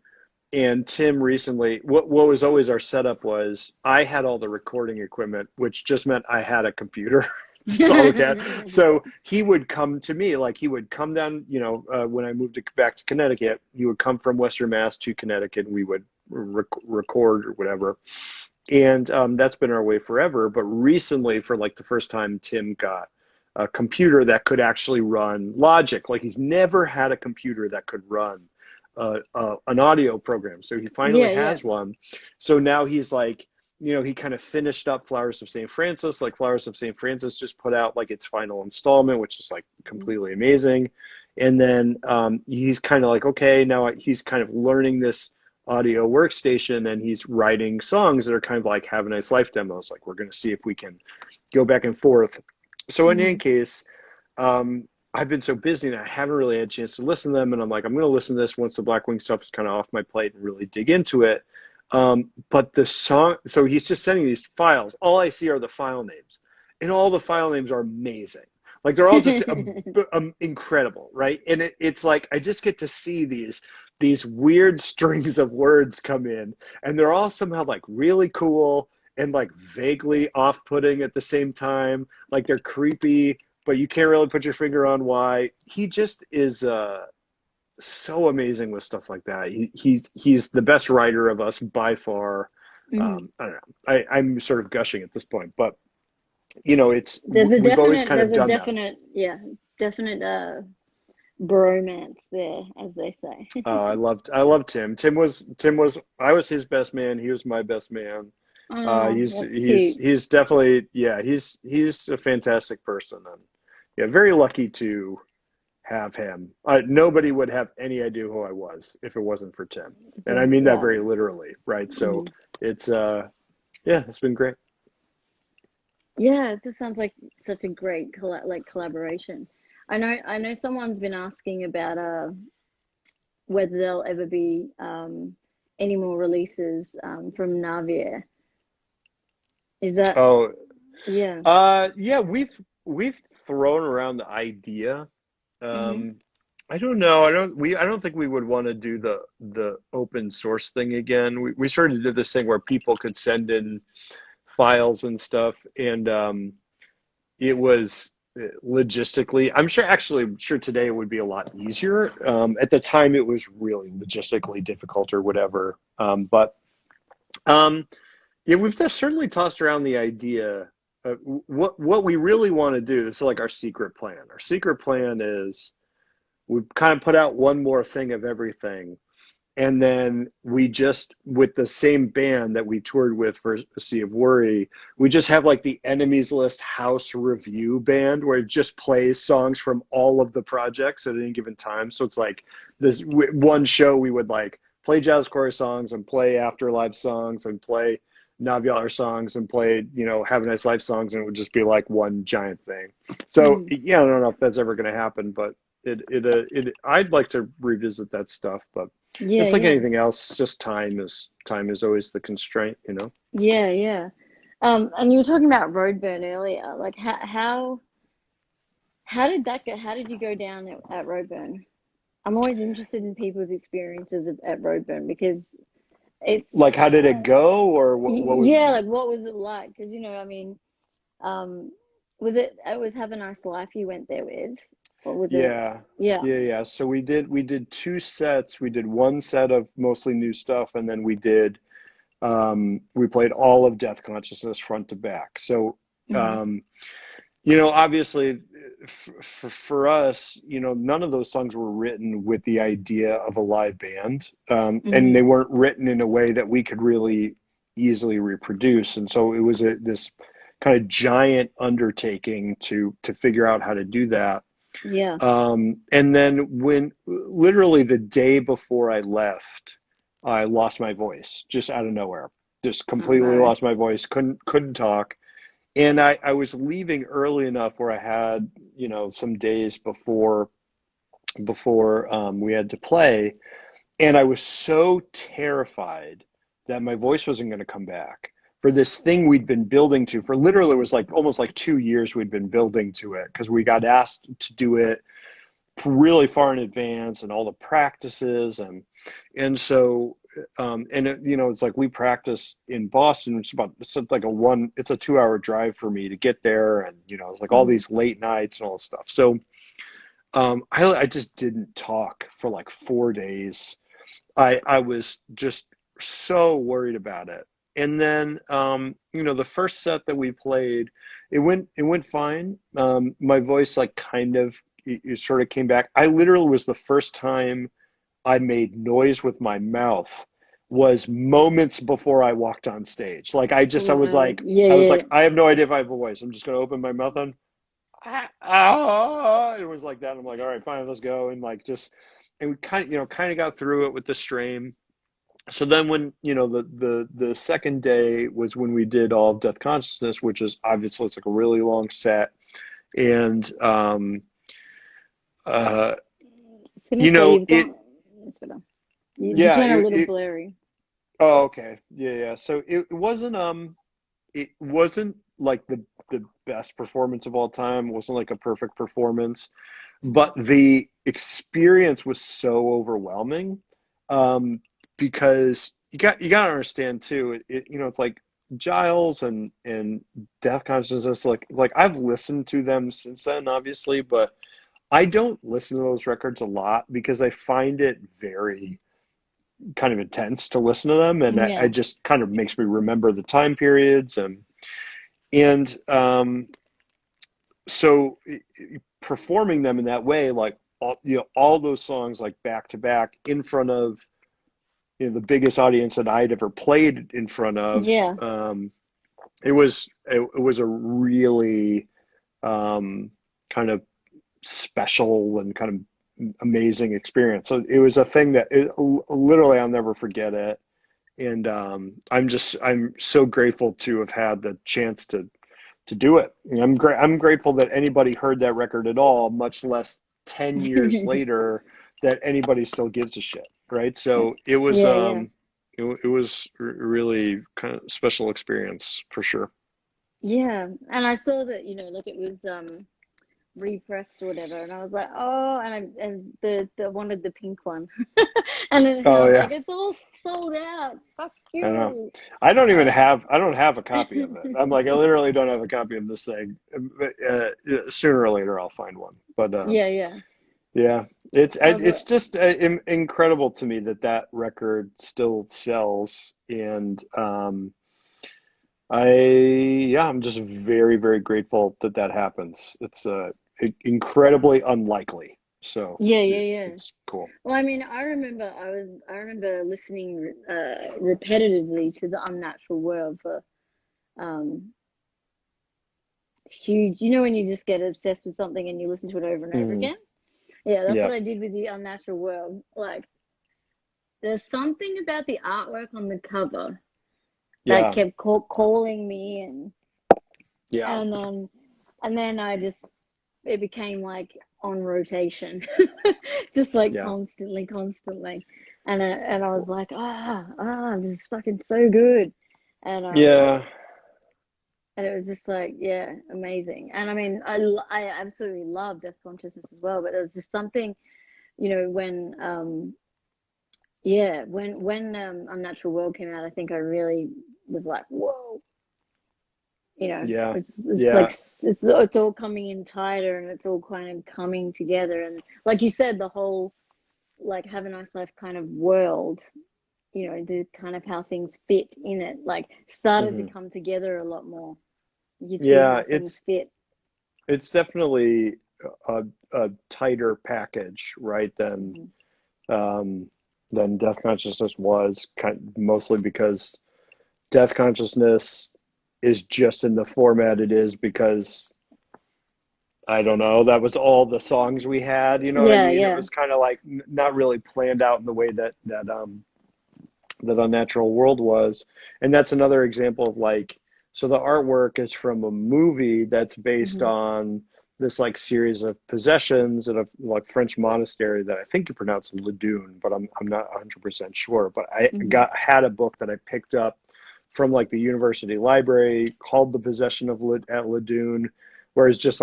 and Tim recently, what was always our setup was I had all the recording equipment, which just meant I had a computer. That's all we had. So he would come to me, like, he would come down, when I moved back to Connecticut, he would come from Western Mass to Connecticut, and we would record or whatever. And that's been our way forever. But recently, for like the first time, Tim got a computer that could actually run Logic. Like, he's never had a computer that could run an audio program. So he finally Yeah, yeah. has one. So now he's like, he kind of finished up Flowers of St. Francis. Like Flowers of St. Francis just put out like its final installment, which is like completely amazing. And then he's kind of like, okay, now he's kind of learning this audio workstation, and he's writing songs that are kind of like Have a Nice Life demos. Like we're going to see if we can go back and forth. So in any Mm-hmm. case, I've been so busy and I haven't really had a chance to listen to them. And I'm like, I'm going to listen to this once the Blackwing stuff is kind of off my plate and really dig into it. But the song, so he's just sending these files. All I see are the file names, and all the file names are amazing. Like they're all just incredible, right? And it's like I just get to see these weird strings of words come in, and they're all somehow like really cool and like vaguely off-putting at the same time. Like they're creepy, but you can't really put your finger on why. He just is so amazing with stuff like that. He's the best writer of us by far. Hmm. I don't know. I'm sort of gushing at this point, but we've always kind of There's a done that. definite, yeah, definite bromance there, as they say. I loved Tim was I was his best man. He was my best man. Oh, He's that's he's cute. he's definitely, yeah, he's a fantastic person, and yeah, very lucky to have him. Nobody would have any idea who I was if it wasn't for Tim, and I mean that Yeah. very literally, right? So Hmm. it's yeah, it's been great. Yeah, it just sounds like such a great collaboration. I know someone's been asking about whether there'll ever be any more releases from Navier. Is that, Oh, yeah. yeah, we've thrown around the idea. Hmm. Um, I don't know. I don't think we would want to do the open source thing again. We sort of did this thing where people could send in files and stuff, and it was logistically, I'm sure today it would be a lot easier. At the time, it was really logistically difficult or whatever. But um, yeah, we've just certainly tossed around the idea of what we really want to do. This is like our secret plan. Our secret plan is we kind of put out one more thing of everything, and then we just, with the same band that we toured with for A Sea of Worry, we just have like the Enemies List house review band where it just plays songs from all of the projects at any given time. So it's like this one show we would like play Jazz Chorus songs and play Afterlife songs and play Naviar songs and play, Have a Nice Life songs, and it would just be like one giant thing. So Mm. yeah, I don't know if that's ever going to happen, but I'd like to revisit that stuff, but Yeah, it's like yeah. anything else. It's just time is always the constraint. Yeah, yeah. And you were talking about Roadburn earlier. Like how did that go? How did you go down at Roadburn? I'm always interested in people's experiences at Roadburn because it's Like, how did it go, or what was? yeah, like what was it like? Because I mean, um, it was Have a Nice Life you went there with, or was it? Yeah, Yeah. yeah. So we did two sets. We did one set of mostly new stuff, and then we played all of Death Consciousness front to back. So Hmm. um, obviously, for us, none of those songs were written with the idea of a live band, and Hmm. they weren't written in a way that we could really easily reproduce. And so it was this kind of giant undertaking to figure out how to do that. Yeah. And then when literally the day before I left, I lost my voice just out of nowhere. Just Oh completely no. lost my voice. Couldn't talk, and I was leaving early enough where I had, some days before we had to play, and I was so terrified that my voice wasn't going to come back for this thing we'd been building to for literally, it was like almost like 2 years we'd been building to it, because we got asked to do it really far in advance, and all the practices, and so and it's like we practice in Boston. It's like it's a 2 hour drive for me to get there, and it's like all Hmm. these late nights and all this stuff. So I just didn't talk for like 4 days. I was just so worried about it. And then the first set that we played, it went fine. My voice like kind of it sort of came back. I literally was the first time I made noise with my mouth was moments before I walked on stage. Like Wow. Yeah, I was yeah. like, I have no idea if I have a voice. I'm just gonna open my mouth and it was like that. I'm like, all right, fine, let's go. And like just and we kind of got through it with the strain. So then when, the second day was when we did all of Death Consciousness, which is obviously it's like a really long set. And uh I was gonna say you've it gone. It's better. You just yeah, went a little blurry. oh, okay. Yeah, yeah. So it wasn't like the best performance of all time. It wasn't like a perfect performance, but the experience was so overwhelming. Um, because you got to understand too. It's like Giles and Death Consciousness. Like I've listened to them since then, obviously, but I don't listen to those records a lot because I find it very kind of intense to listen to them, and I Yeah. just kind of makes me remember the time periods and so performing them in that way, like all those songs like back to back in front of the biggest audience that I'd ever played in front of, Yeah. it was a really kind of special and kind of amazing experience. So it was a thing that literally I'll never forget it. And I'm so grateful to have had the chance to do it. And I'm grateful that anybody heard that record at all, much less 10 years later that anybody still gives a shit, right? So Yeah, yeah. it was really kind of special experience for sure. Yeah. And I saw that, like it was repressed or whatever, and I was like, oh, and the wanted the pink one. And then I Oh was yeah, like, it's all sold out. Fuck I know. you. Um, I don't have a copy of it. I'm like, I literally don't have a copy of this thing. Sooner or later I'll find one. But yeah, yeah. yeah, I was it's just incredible to me that that record still sells, and I'm just very very grateful that that happens. It's incredibly unlikely, so yeah, yeah, yeah. it's cool. Well, I mean, I remember listening repetitively to the Unnatural World for um huge. You know when you just get obsessed with something and you listen to it over and over Hmm. again? Yeah, that's Yeah, what I did with the Unnatural World. Like, there's something about the artwork on the cover that yeah, kept calling me, yeah, and then I just it became like on rotation, just like yeah, constantly, and I was like, this is fucking so good, and yeah, it was just like, yeah, amazing. And I mean, I absolutely love Death Consciousness as well, but there was just something, when yeah, when Unnatural World came out, I think I really was like, whoa, yeah, it's like yeah. it's all coming in tighter and it's all kind of coming together. And like you said, the whole like Have a Nice Life kind of world, the kind of how things fit in it, like started to Hmm. come together a lot more. You could see Yeah, how things fit. it's definitely a tighter package, right, Hmm. um, than Death Consciousness was, mostly because Death Consciousness is just in the format it is because I don't know, that was all the songs we had, you know what I Yeah, mean? It yeah. was kind of like not really planned out in the way that Unnatural World was. And that's another example of like, so the artwork is from a movie that's based Hmm. on this like series of possessions in a like French monastery that I think you pronounce Ladune, but I'm not 100% sure. But I Hmm. had a book that I picked up from like the university library called The Possession of at Ladune, where it's just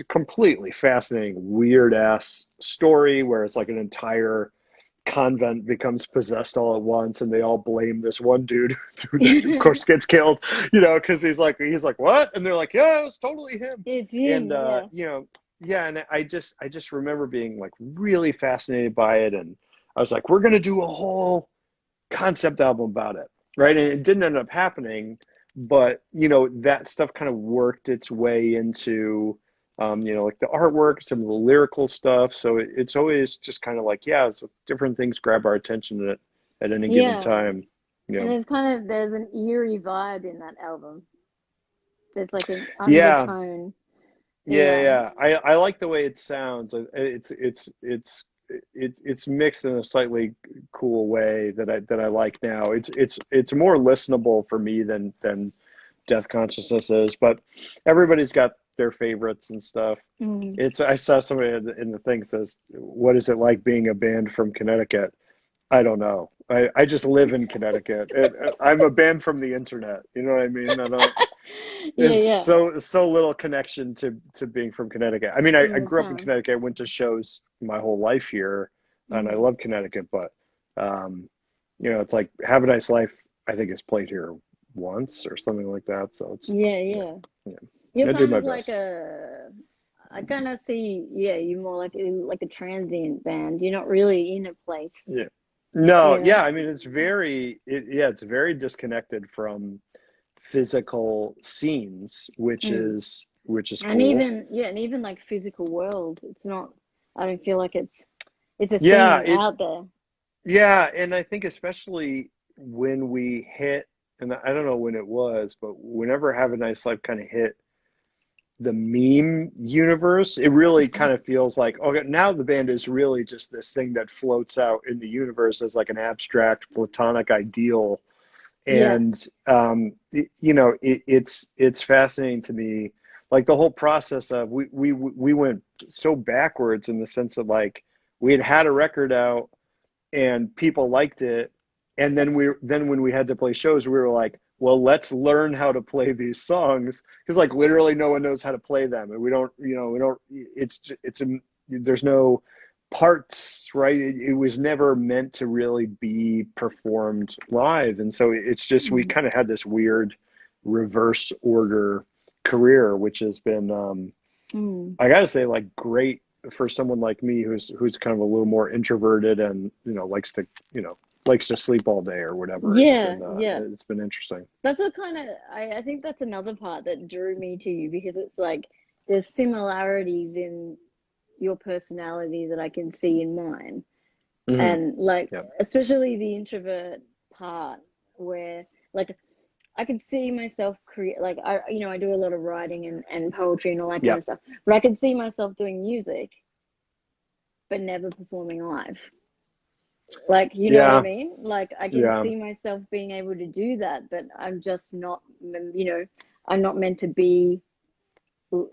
a completely fascinating, weird ass story where it's like an entire convent becomes possessed all at once and they all blame this one dude who then of course gets killed, because he's like what, and they're like, yeah, it was totally him. It's And him, yeah. yeah, and I just remember being like really fascinated by it, and I was like, we're gonna do a whole concept album about it, right? And it didn't end up happening, but that stuff kind of worked its way into like the artwork, some of the lyrical stuff. So it's always just kind of like, yeah, so different things grab our attention at any given Yeah. time. And Yeah. there's an eerie vibe in that album. There's like an Yeah. undertone. Yeah. Yeah. Yeah. I like the way it sounds. It's mixed in a slightly cool way that I like now. It's more listenable for me than Death Consciousness is, but everybody's got their favorites and stuff. Mm. I saw somebody in the thing says, "What is it like being a band from Connecticut?" I don't know. I just live in Connecticut. I'm a band from the internet. You know what I mean? I don't. Yeah, There's yeah. so little connection to being from Connecticut. I mean, From I the grew up in town. Connecticut. I went to shows my whole life here, and I Mm. love Connecticut. But um, it's like Have a Nice Life. I think is played here once or something like that. So Yeah, yeah, yeah. yeah. You're I do kind my of like best. I kind of see, yeah, you more like a transient band. You're not really in a place, Yeah. No, you yeah. I mean, it's very disconnected from physical scenes, know. which is And cool. even yeah, and even like physical world, it's not. I don't feel like it's a Yeah, thing out there. yeah, and I think especially when we hit, and I don't know when it was, but whenever Have a Nice Life kind of hit the meme universe, it really Mhm. kind of feels like, okay, now the band is really just this thing that floats out in the universe as like an abstract platonic ideal. Yeah. And it's fascinating to me, like the whole process of we went so backwards in the sense of like we had a record out and people liked it, and then when we had to play shows, we were like, well, let's learn how to play these songs, because like literally no one knows how to play them, and we don't there's no parts, right? It was never meant to really be performed live, and so it's just we Mhm. kind of had this weird reverse order career, which has been Mm. I gotta say, like, great for someone like me who's kind of a little more introverted and likes to sleep all day or whatever. Yeah, yeah. It's been interesting. That's what kind of I think that's another part that drew me to you because it's like there's similarities in your personality that I can see in mine. Hmm. And like Yeah. especially the introvert part where like I could see myself create like I do a lot of writing and poetry and all that kind Yeah. of stuff. But I could see myself doing music but never performing live. Like, you know what I Yeah. mean? Like I can Yeah. see myself being able to do that, but I'm just not I'm not meant to be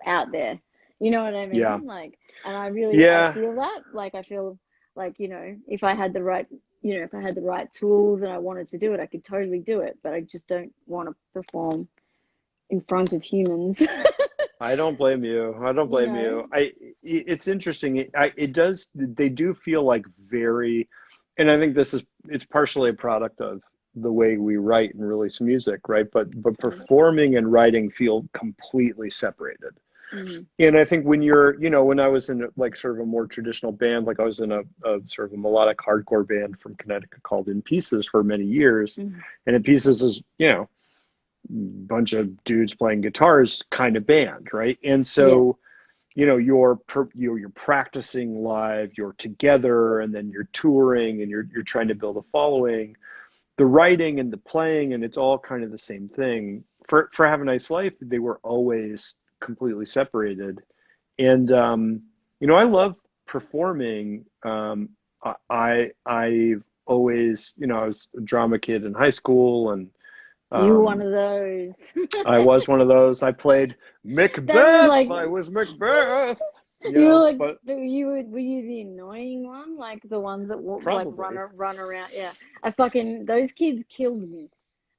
out there. You know what I Yeah. mean? Like and I Yeah. feel that. Like I feel like, if I had the right if I had the right tools and I wanted to do it, I could totally do it, but I just don't want to perform in front of humans. I don't blame you. I don't you blame know? you. It's interesting. It does. They do feel like very, and I think it's partially a product of the way we write and release music, right? But Mm, performing and writing feel completely separated. mm, And I think when I was in like sort of a more traditional band, like I was in a sort of a melodic hardcore band from Connecticut called In Pieces for many years, mm. and In Pieces is bunch of dudes playing guitars kind of band, right? And Yeah. so you're practicing live, you're together, and then you're touring, and you're trying to build a following. The writing and the playing, and it's all kind of the same thing. For Have a Nice Life, they were always completely separated, and I love performing. I've always, I was a drama kid in high school, and You were one um, of those. I was one of those. I played That was Macbeth. like I was Macbeth. you were like But were you the annoying one? Like the ones that like probably. run around? Yeah. I fucking those kids killed me.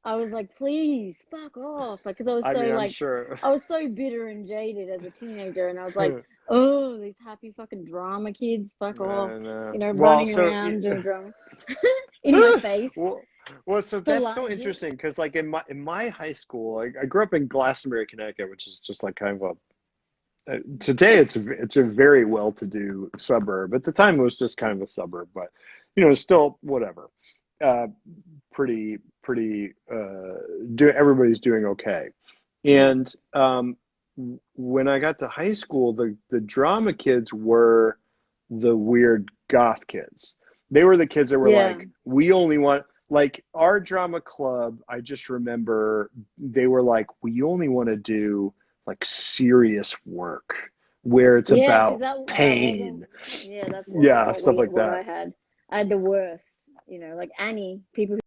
I was like, please, fuck off. Like, 'cause I mean, I'm sure. I was so bitter and jaded as a teenager, and I was like, oh, these happy fucking drama kids, fuck off. And well, Running so around doing drama in my face well, so for that's so lunches. interesting because like in my high school, I grew up in Glastonbury, Connecticut, which is just like kind of today it's a very well-to-do suburb. At the time, it was just kind of a suburb, but still whatever. Uh, pretty do everybody's doing okay, Mm, and when I got to high school, the drama kids were the weird goth kids. They were the kids that were Yeah. like, we only want, like our drama club. I just remember they were like, we only want to do like serious work where it's Yeah, because about that wasn't, pain. yeah, that wasn't Yeah, stuff like what I that. had. I had the worst, you know, like Annie. People